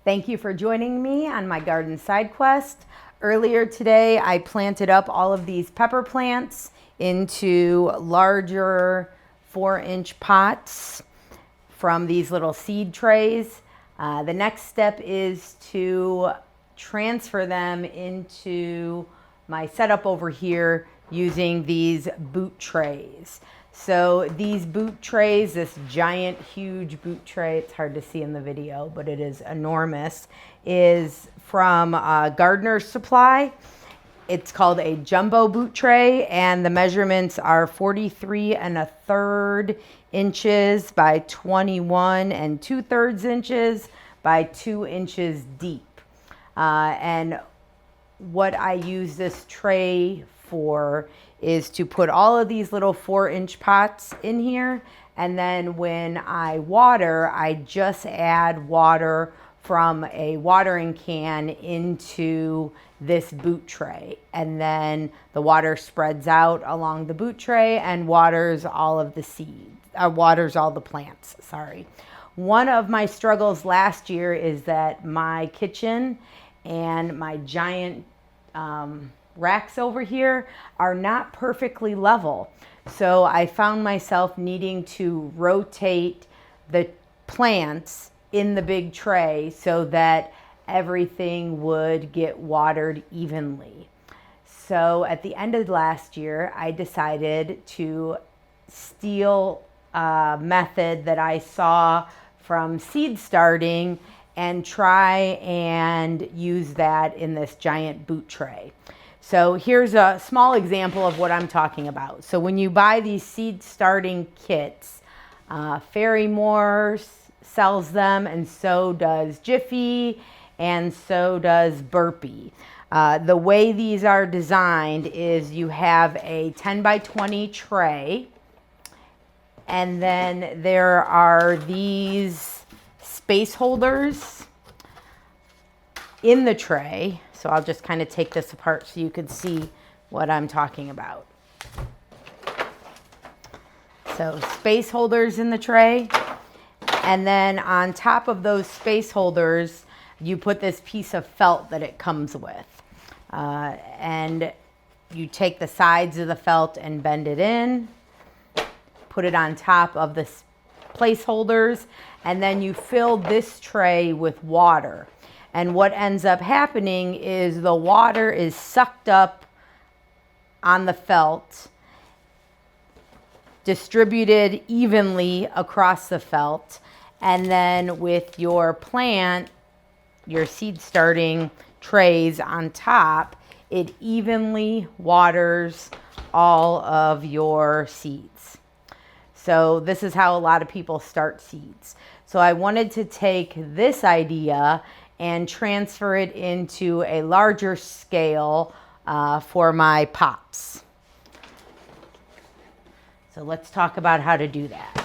Thank you for joining me on my garden side quest. Earlier today, I planted up all of these pepper plants into larger 4-inch pots from these little seed trays. The next step is to transfer them into my setup over here using these boot trays. So these boot trays, this giant, huge boot tray, it's hard to see in the video, but it is enormous, is from Gardener's Supply. It's called a jumbo boot tray, and the measurements are 43 1/3 inches by 21 2/3 inches by 2 inches deep. And what I use this tray for is to put all of these little 4-inch pots in here, and then when I water, I just add water from a watering can into this boot tray, and then the water spreads out along the boot tray and waters all of the seeds, waters all the plants, sorry. One of my struggles last year is that my kitchen and my giant racks over here are not perfectly level. So I found myself needing to rotate the plants in the big tray so that everything would get watered evenly. So at the end of last year, I decided to steal a method that I saw from seed starting and try and use that in this giant boot tray. So here's a small example of what I'm talking about. So when you buy these seed starting kits, Ferrymore sells them, and so does Jiffy, and so does Burpee. The way these are designed is you have a 10 by 20 tray, and then there are these space holders in the tray. So I'll just kind of take this apart so you can see what I'm talking about. So space holders in the tray, and then on top of those space holders, you put this piece of felt that it comes with. And you take the sides of the felt and bend it in, put it on top of the placeholders, and then you fill this tray with water. And what ends up happening is the water is sucked up on the felt, distributed evenly across the felt, and then with your plant, your seed starting trays on top, it evenly waters all of your seeds. So this is how a lot of people start seeds. So I wanted to take this idea and transfer it into a larger scale for my pops. So let's talk about how to do that.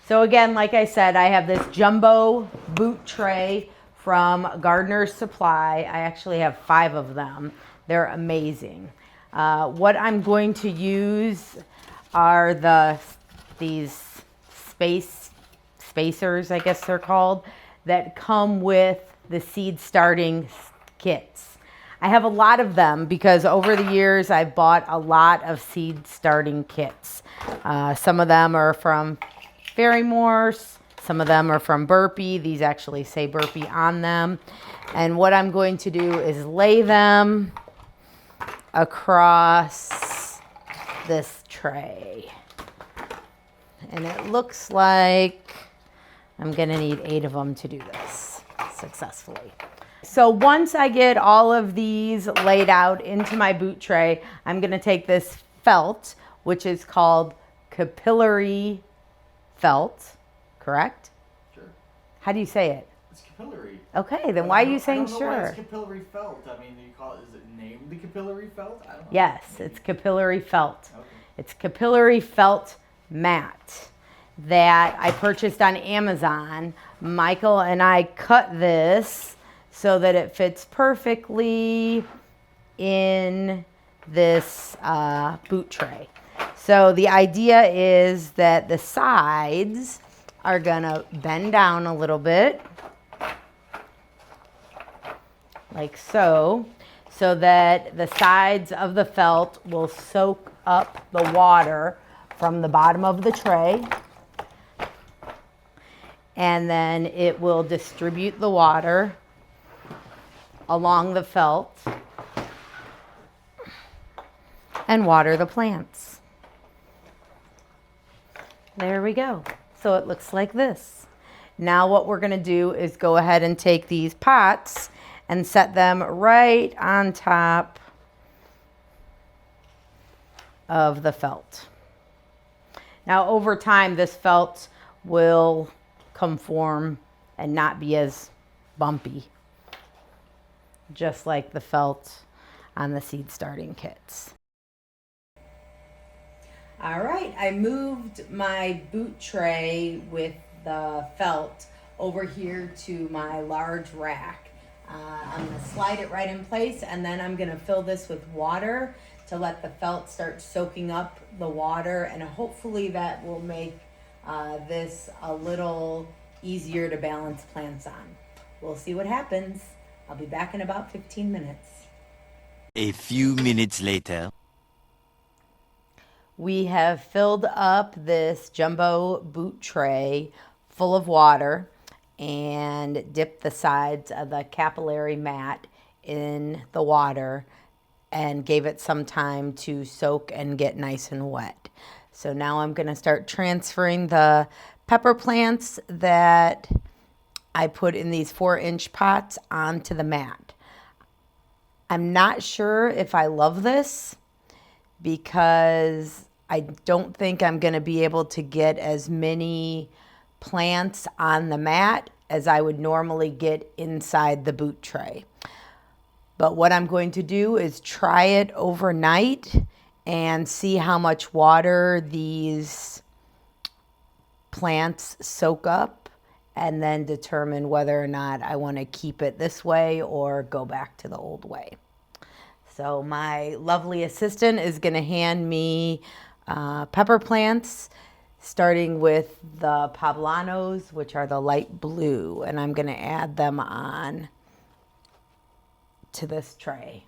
So again, like I said, I have this jumbo boot tray from Gardener's Supply. I actually have 5 of them. They're amazing. What I'm going to use are these spacers, I guess they're called, that come with the seed starting kits. I have a lot of them because over the years I've bought a lot of seed starting kits. Some of them are from Ferrymore's, some of them are from Burpee. These actually say Burpee on them. And what I'm going to do is lay them across this tray. And it looks like I'm gonna need 8 of them to do this successfully. So once I get all of these laid out into my boot tray, I'm gonna take this felt, which is called capillary felt, correct? Sure. How do you say it? It's capillary. Okay, then why are you saying I don't know sure? why it's capillary felt. I mean, you call it, is it named the capillary felt? I don't know. Yes, Maybe. it's capillary felt. Okay. It's capillary felt mat that I purchased on Amazon. Michael and I cut this so that it fits perfectly in this boot tray. So the idea is that the sides are gonna bend down a little bit, like so, so that the sides of the felt will soak up the water from the bottom of the tray. And then it will distribute the water along the felt and water the plants. There we go. So it looks like this. Now what we're gonna do is go ahead and take these pots and set them right on top of the felt. Now over time, this felt will conform and not be as bumpy, just like the felt on the seed starting kits. All right, I moved my boot tray with the felt over here to my large rack. I'm gonna slide it right in place, and then I'm gonna fill this with water to let the felt start soaking up the water, and hopefully that will make this a little easier to balance plants on. We'll see what happens. I'll be back in about 15 minutes. A few minutes later. We have filled up this jumbo boot tray full of water and dipped the sides of the capillary mat in the water and gave it some time to soak and get nice and wet. So now I'm going to start transferring the pepper plants that I put in these 4-inch pots onto the mat. I'm not sure if I love this because I don't think I'm going to be able to get as many plants on the mat as I would normally get inside the boot tray. But what I'm going to do is try it overnight and see how much water these plants soak up, and then determine whether or not I want to keep it this way or go back to the old way. So my lovely assistant is going to hand me pepper plants, starting with the poblanos, which are the light blue, and I'm going to add them on to this tray.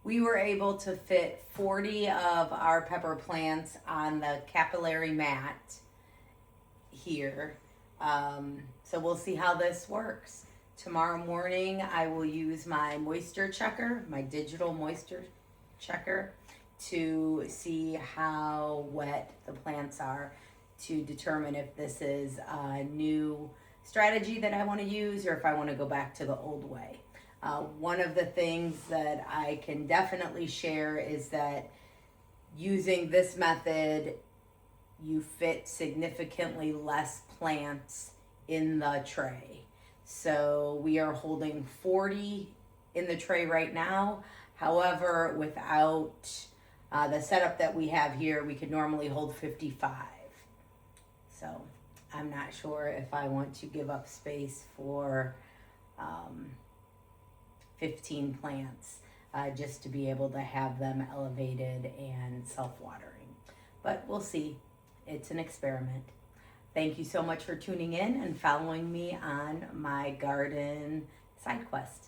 We were able to fit 40 of our pepper plants on the capillary mat here. So we'll see how this works. Tomorrow morning I will use my moisture checker, my digital moisture checker, to see how wet the plants are, to determine if this is a new strategy that I want to use or if I want to go back to the old way. One of the things that I can definitely share is that using this method you fit significantly less plants in the tray. So we are holding 40 in the tray right now. However, without the setup that we have here, we could normally hold 55. So I'm not sure if I want to give up space for 15 plants just to be able to have them elevated and self-watering. But we'll see. It's an experiment. Thank you so much for tuning in and following me on my garden side quest.